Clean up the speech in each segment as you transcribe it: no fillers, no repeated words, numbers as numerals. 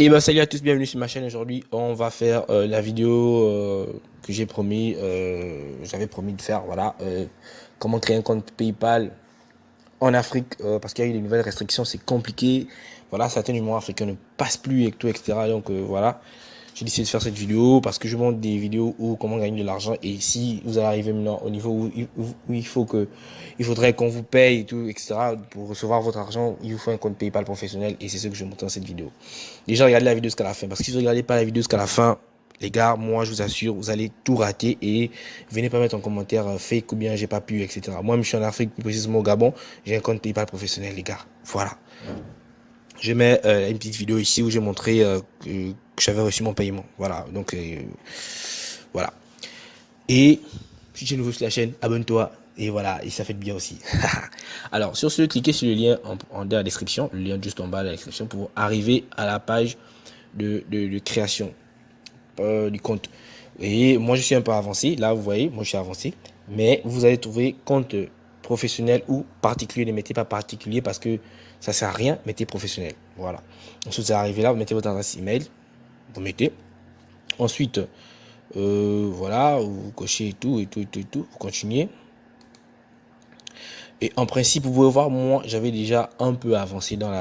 Et ben salut à tous, bienvenue sur ma chaîne. Aujourd'hui, on va faire la vidéo que j'avais promis de faire. Voilà, comment créer un compte PayPal en Afrique parce qu'il y a eu des nouvelles restrictions, c'est compliqué. Voilà, certains numéros africains ne passent plus et tout, etc. Donc voilà, j'ai décidé de faire cette vidéo parce que je montre des vidéos où comment gagner de l'argent. Et si vous allez arriver maintenant au niveau où il faudrait qu'on vous paye et tout, etc. Pour recevoir votre argent, il vous faut un compte PayPal professionnel et c'est ce que je montre dans cette vidéo. Déjà, regardez la vidéo jusqu'à la fin parce que si vous ne regardez pas la vidéo jusqu'à la fin, les gars, moi je vous assure, vous allez tout rater et venez pas mettre en commentaire fake ou bien j'ai pas pu, etc. Moi, je suis en Afrique, plus précisément au Gabon, j'ai un compte PayPal professionnel, les gars. Voilà. Je mets une petite vidéo ici où j'ai montré que j'avais reçu mon paiement. Voilà. Donc, voilà. Et si tu es nouveau sur la chaîne, abonne-toi. Et voilà, et ça fait bien aussi. Alors, sur ce, cliquez sur le lien dans la description, le lien juste en bas de la description pour arriver à la page de création du compte. Et moi, je suis un peu avancé. Là, vous voyez, moi, je suis avancé. Mais vous allez trouver compte professionnel ou particulier. Ne mettez pas particulier parce que ça sert à rien. Mettez professionnel. Voilà. Ensuite, vous arrivez là, vous mettez votre adresse email. Vous mettez. Ensuite, voilà, vous cochez et tout, et tout, et tout, et tout. Vous continuez. Et en principe, vous pouvez voir, moi, j'avais déjà un peu avancé dans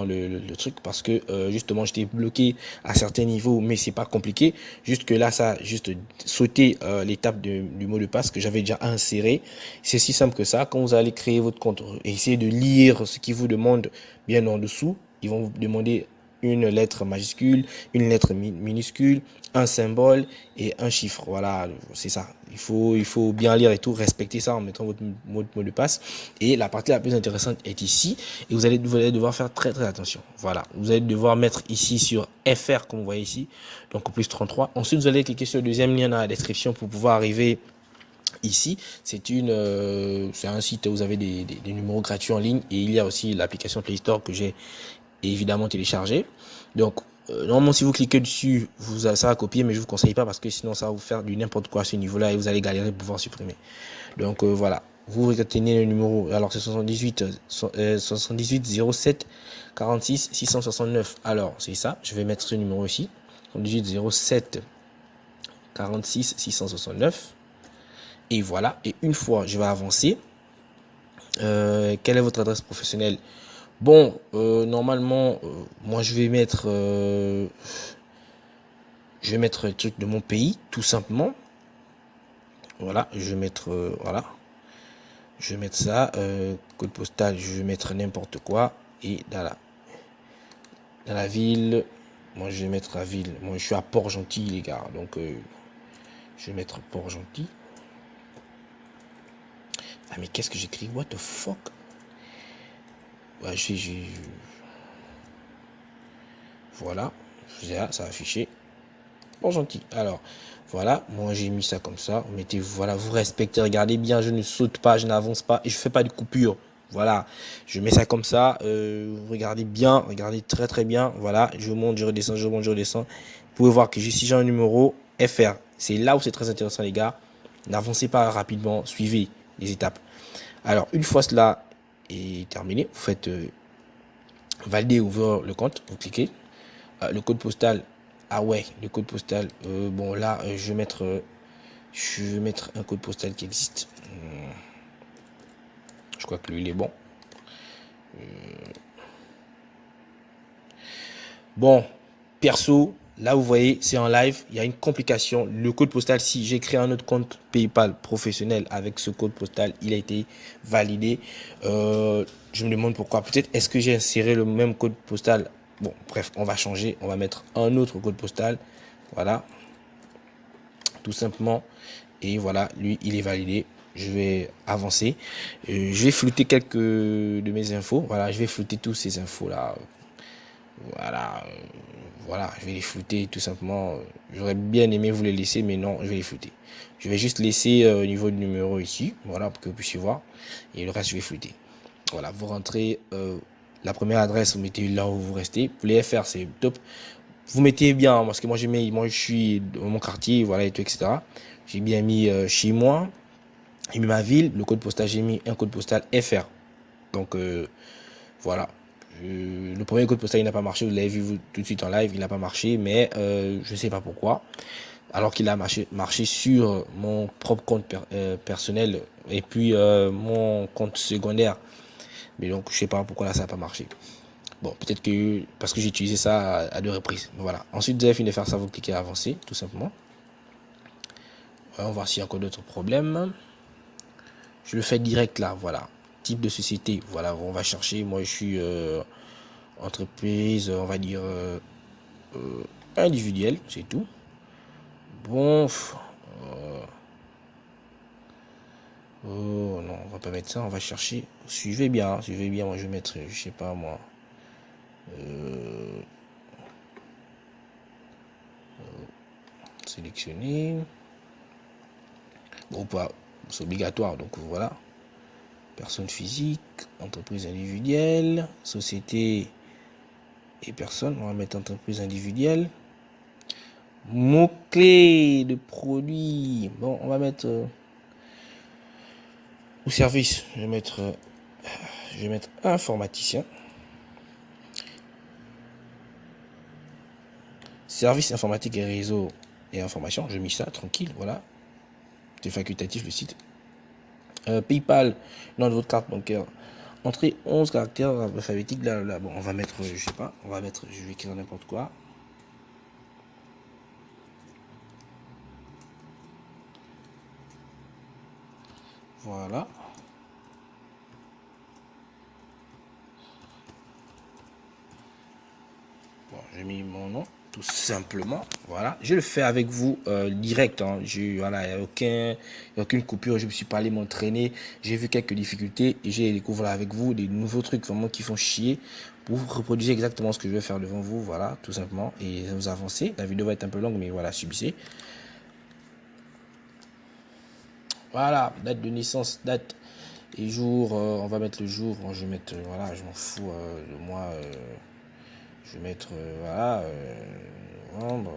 le truc parce que justement, j'étais bloqué à certains niveaux, mais c'est pas compliqué. Juste que là, ça a juste sauté l'étape du mot de passe que j'avais déjà inséré. C'est si simple que ça. Quand vous allez créer votre compte, essayez de lire ce qu'ils vous demandent bien en dessous. Ils vont vous demander une lettre majuscule, une lettre minuscule, un symbole et un chiffre. Voilà, c'est ça. Il faut bien lire et tout, respecter ça en mettant votre mot de passe. Et la partie la plus intéressante est ici. Et vous allez devoir faire très très attention. Voilà, vous allez devoir mettre ici sur FR comme vous voyez ici. Donc plus 33. Ensuite, vous allez cliquer sur le deuxième lien dans la description pour pouvoir arriver ici. C'est un site où vous avez des numéros gratuits en ligne. Et il y a aussi l'application Play Store que j'ai évidemment téléchargé. Donc, normalement, si vous cliquez dessus, ça va copier, mais je ne vous conseille pas parce que sinon, ça va vous faire du n'importe quoi à ce niveau-là et vous allez galérer pour pouvoir supprimer. Donc, voilà. Vous retenez le numéro. Alors, c'est 78 07 46 669. Alors, c'est ça. Je vais mettre ce numéro ici. 78 07 46 669. Et voilà. Et une fois, je vais avancer. Quelle est votre adresse professionnelle? Bon, normalement, moi je vais mettre le truc de mon pays, tout simplement. Voilà, je vais mettre voilà, je vais mettre ça, code postal, je vais mettre n'importe quoi et dans la ville, moi je vais mettre la ville. Moi je suis à Port-Gentil les gars, donc je vais mettre Port-Gentil. Ah mais qu'est-ce que j'écris? What the fuck? Ouais, voilà, ça va afficher. Bon gentil. Alors, voilà, moi j'ai mis ça comme ça. Vous mettez, voilà, vous respectez, regardez bien, je ne saute pas, je n'avance pas et je fais pas de coupure. Voilà, je mets ça comme ça. Vous regardez bien, regardez très très bien. Voilà, je monte, je redescends, je monte, je redescends. Vous pouvez voir que si j'ai un numéro FR, c'est là où c'est très intéressant les gars. N'avancez pas rapidement, suivez les étapes. Alors, une fois cela est terminé, vous faites valider, ouvrir le compte, vous cliquez. Le code postal. Ah ouais, le code postal. Bon là, je vais mettre un code postal qui existe. Je crois que lui il est bon. Bon, perso, là vous voyez, c'est en live. Il y a une complication. Le code postal, si j'ai créé un autre compte PayPal professionnel avec ce code postal, il a été validé. Je me demande pourquoi. Peut-être est-ce que j'ai inséré le même code postal. Bon, bref, on va changer. On va mettre un autre code postal. Voilà. Tout simplement. Et voilà, lui, il est validé. Je vais avancer. Je vais flouter quelques de mes infos. Voilà, je vais flouter tous ces infos-là. Voilà, voilà, je vais les flouter tout simplement. J'aurais bien aimé vous les laisser, mais non, je vais les flouter. Je vais juste laisser au niveau du numéro ici, voilà, pour que vous puissiez voir. Et le reste, je vais flouter. Voilà, vous rentrez la première adresse, vous mettez là où vous restez. Pour les FR, c'est top. Vous mettez bien, parce que moi, moi je suis dans mon quartier, voilà, et tout, etc. J'ai bien mis chez moi, j'ai mis ma ville, le code postal, j'ai mis un code postal FR. Donc, voilà. Le premier code postal il n'a pas marché, vous l'avez vu vous, tout de suite en live, il n'a pas marché, mais je ne sais pas pourquoi. Alors qu'il a marché sur mon propre compte personnel et puis mon compte secondaire. Mais donc je sais pas pourquoi là ça n'a pas marché. Bon, peut-être que parce que j'ai utilisé ça à 2 reprises. Voilà. Ensuite, vous avez fini de faire ça, vous cliquez à avancer, tout simplement. On va voir s'il y a encore d'autres problèmes. Je le fais direct là, voilà. Type de société, voilà, on va chercher. Moi, je suis entreprise, on va dire individuelle, c'est tout. Bon, oh non, on va pas mettre ça, on va chercher. Suivez bien, suivez bien. Moi, je vais mettre, je sais pas moi. Sélectionner. Bon, pas, c'est obligatoire, donc voilà. Personne physique, entreprise individuelle, société et personne. On va mettre entreprise individuelle. Mots-clés de produits. Bon, on va mettre ou service. Je vais mettre informaticien. Service informatique et réseau et information. Je mis ça tranquille, voilà. C'est facultatif le site. PayPal, nom de votre carte bancaire. Entrée 11 caractères alphabétiques. Là. Bon, on va mettre, je sais pas, je vais écrire n'importe quoi. Voilà. Bon, j'ai mis mon nom, tout simplement. Voilà. Je le fais avec vous direct. Hein. Voilà, il n'y a aucune coupure. Je me suis pas allé m'entraîner. J'ai vu quelques difficultés et j'ai découvert avec vous des nouveaux trucs vraiment qui font chier. Vous reproduisez exactement ce que je vais faire devant vous. Voilà, tout simplement. Et vous avancez. La vidéo va être un peu longue, mais voilà, subissez. Voilà, date de naissance, date et jour. On va mettre le jour. Je vais mettre, voilà, je m'en fous le mois. Je vais mettre, voilà, novembre,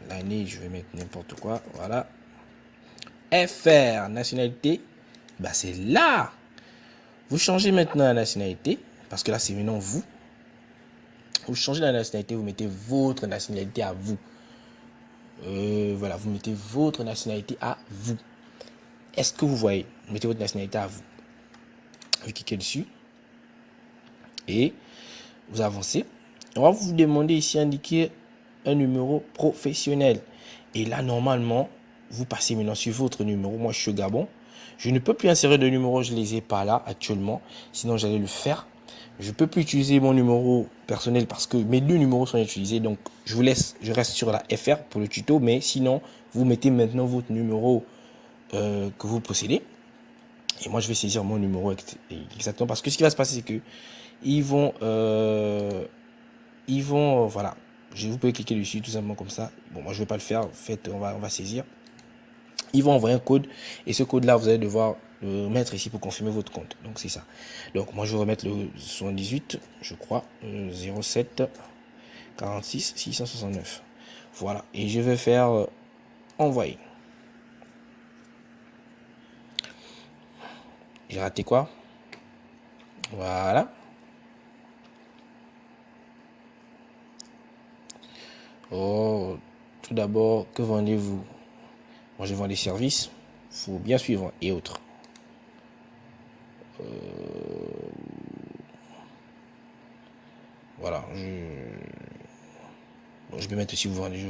l'année, je vais mettre n'importe quoi, voilà. FR, nationalité, bah c'est là. Vous changez maintenant la nationalité, parce que là c'est maintenant vous. Vous changez la nationalité, vous mettez votre nationalité à vous. Voilà, vous mettez votre nationalité à vous. Est-ce que vous voyez? Vous mettez votre nationalité à vous. Vous cliquez dessus. Et vous avancez. On va vous demander ici indiquer un numéro professionnel. Et là, normalement, vous passez maintenant sur votre numéro. Moi, je suis au Gabon. Je ne peux plus insérer de numéro, je ne les ai pas là actuellement. Sinon, j'allais le faire. Je ne peux plus utiliser mon numéro personnel parce que mes 2 numéros sont utilisés. Donc, je vous laisse, je reste sur la FR pour le tuto. Mais sinon, vous mettez maintenant votre numéro que vous possédez. Et moi, je vais saisir mon numéro exactement. Parce que ce qui va se passer, c'est que ils vont, voilà. Vous pouvez cliquer dessus tout simplement comme ça. Bon, moi, je ne vais pas le faire. En fait, on va saisir. Ils vont envoyer un code. Et ce code-là, vous allez devoir le mettre ici pour confirmer votre compte. Donc, c'est ça. Donc, moi, je vais remettre le 78, je crois. 07 46 669. Voilà. Et je vais faire envoyer. J'ai raté quoi? Voilà. Oh, tout d'abord, que vendez-vous? Moi, je vends des services. Il faut bien suivre et autres. Voilà. Je vais mettre aussi, vous vendez.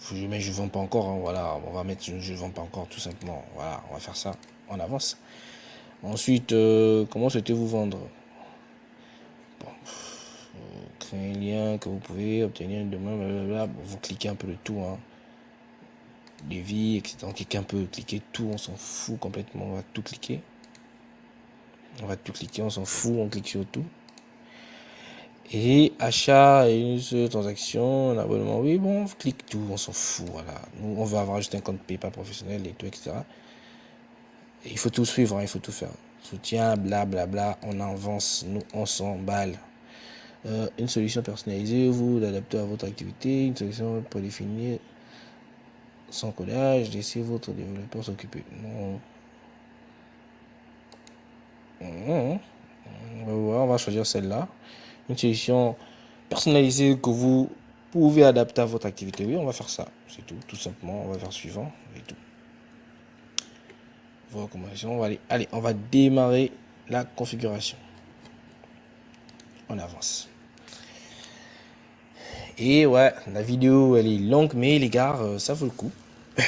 Je vends pas encore. Hein, voilà. On va mettre je vends pas encore tout simplement. Voilà. On va faire ça. On avance. Ensuite, comment souhaitez-vous vendre? Bon. Créer un lien que vous pouvez obtenir demain. Blablabla. Vous cliquez un peu de tout. Hein. Devis, etc. On clique un peu. Cliquez tout. On s'en fout complètement. On va tout cliquer. On s'en fout. On clique sur tout. Et achat et une seule transaction, un abonnement, oui, bon, on clique tout, on s'en fout, voilà. Nous, on va avoir juste un compte PayPal professionnel et tout, etc. Et il faut tout suivre, hein, il faut tout faire. Soutien, blablabla, on avance, nous, on s'emballe. Une solution personnalisée, vous l'adaptez à votre activité, une solution prédéfinie, sans codage, laissez votre développeur s'occuper. Non. On va choisir celle-là. une solution personnalisée que vous pouvez adapter à votre activité. Oui, on va faire ça. C'est tout simplement. On va faire suivant et tout. Vos recommandations. On va aller. Allez, on va démarrer la configuration. On avance. Et ouais, la vidéo elle est longue, mais les gars, ça vaut le coup.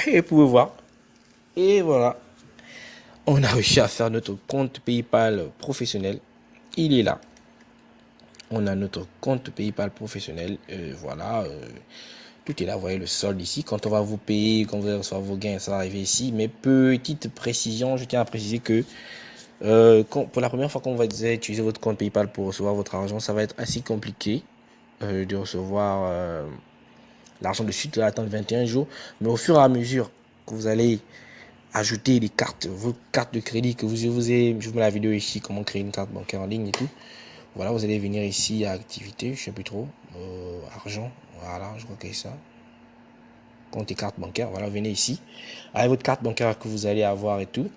Et vous pouvez voir. Et voilà. On a réussi à faire notre compte PayPal professionnel. Il est là. On a notre compte PayPal professionnel. Voilà. Tout est là. Vous voyez le solde ici. Quand on va vous payer, quand vous allez recevoir vos gains, ça va arriver ici. Mais petite précision, je tiens à préciser que pour la première fois qu'on va utiliser votre compte PayPal pour recevoir votre argent, ça va être assez compliqué de recevoir l'argent de suite. Attendre 21 jours. Mais au fur et à mesure que vous allez ajouter les cartes, vos cartes de crédit que je vous mets la vidéo ici, comment créer une carte bancaire en ligne et tout. Voilà, vous allez venir ici à activité, je sais plus trop, argent, voilà, je crois que c'est ça. Compte et carte bancaire, voilà, venez ici. Avec votre carte bancaire que vous allez avoir et tout,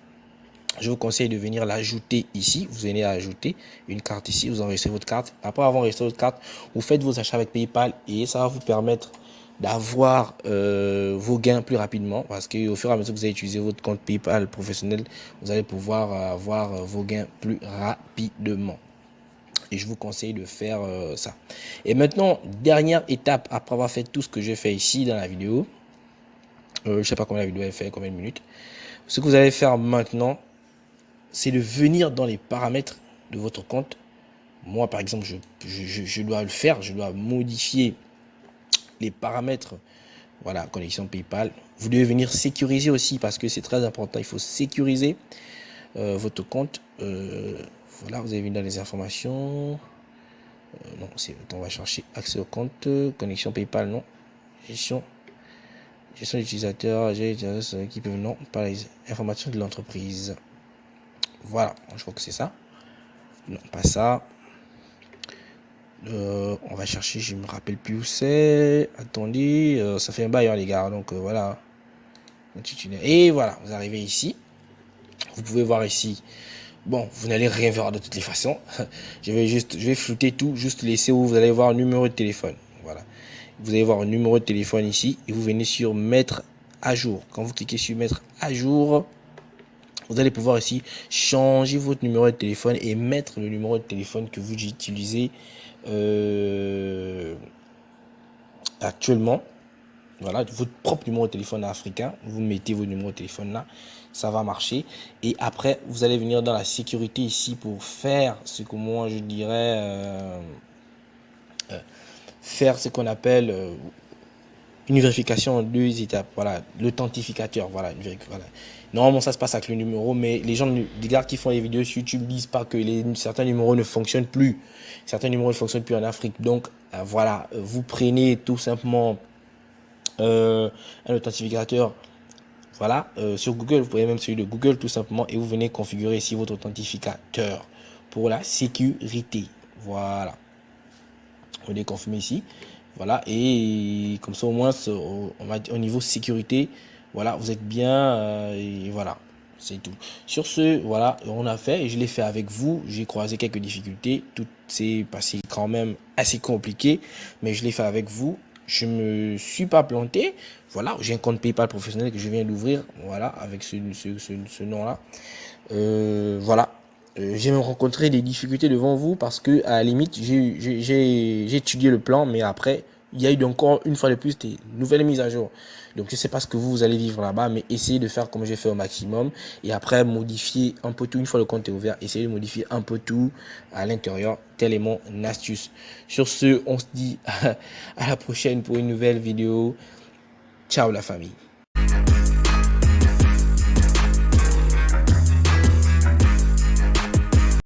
je vous conseille de venir l'ajouter ici. Vous venez à ajouter une carte ici, vous enregistrez votre carte. Après avoir enregistré votre carte, vous faites vos achats avec PayPal et ça va vous permettre d'avoir vos gains plus rapidement, parce qu'au fur et à mesure que vous allez utiliser votre compte PayPal professionnel, vous allez pouvoir avoir vos gains plus rapidement. Et je vous conseille de faire ça. Et maintenant, dernière étape, après avoir fait tout ce que j'ai fait ici dans la vidéo, je ne sais pas combien la vidéo a fait, combien de minutes. Ce que vous allez faire maintenant, c'est de venir dans les paramètres de votre compte. Moi, par exemple, je dois le faire, je dois modifier les paramètres. Voilà, connexion PayPal. Vous devez venir sécuriser aussi parce que c'est très important. Il faut sécuriser votre compte. Voilà, vous allez venir dans les informations. Non, on va chercher accès au compte, connexion PayPal, non. Gestion d'utilisateur, qui peuvent, non, pas les informations de l'entreprise. Voilà, je crois que c'est ça. Non, pas ça. On va chercher, je me rappelle plus où c'est. Attendez, ça fait un bail, hein, les gars. Donc voilà. Et voilà, vous arrivez ici. Vous pouvez voir ici. Bon, vous n'allez rien voir de toutes les façons. Je vais flouter tout, juste laisser où vous allez voir un numéro de téléphone. Voilà. Vous allez voir un numéro de téléphone ici et vous venez sur mettre à jour. Quand vous cliquez sur mettre à jour, vous allez pouvoir ici changer votre numéro de téléphone et mettre le numéro de téléphone que vous utilisez actuellement. Voilà, votre propre numéro de téléphone africain. Vous mettez votre numéro de téléphone là. Ça va marcher. Et après, vous allez venir dans la sécurité ici pour faire ce que moi je dirais... faire ce qu'on appelle une vérification en 2 étapes. Voilà, l'authentificateur. Voilà, voilà. Normalement, ça se passe avec le numéro, mais les gens, les gars qui font les vidéos sur YouTube disent pas que certains numéros ne fonctionnent plus. Certains numéros ne fonctionnent plus en Afrique. Donc, voilà, vous prenez tout simplement un authentificateur. Voilà, sur Google, vous pouvez même celui de Google tout simplement et vous venez configurer ici votre authentificateur pour la sécurité. Voilà. On est confirmé ici. Voilà, et comme ça au moins on va au niveau sécurité, voilà, vous êtes bien et voilà, c'est tout. Sur ce, voilà, on a fait et je l'ai fait avec vous. J'ai croisé quelques difficultés, tout s'est passé quand même assez compliqué, mais je l'ai fait avec vous. Je me suis pas planté. Voilà, j'ai un compte PayPal professionnel que je viens d'ouvrir, voilà, avec ce nom-là. Voilà. J'ai même rencontré des difficultés devant vous parce que à la limite j'ai étudié le plan, mais après il y a eu encore une fois de plus des nouvelles mises à jour. Donc je sais pas ce que vous allez vivre là-bas, mais essayez de faire comme j'ai fait au maximum et après modifier un peu tout une fois le compte est ouvert. Essayez de modifier un peu tout à l'intérieur. Tel est mon astuce. Sur ce, on se dit à la prochaine pour une nouvelle vidéo. Ciao la famille.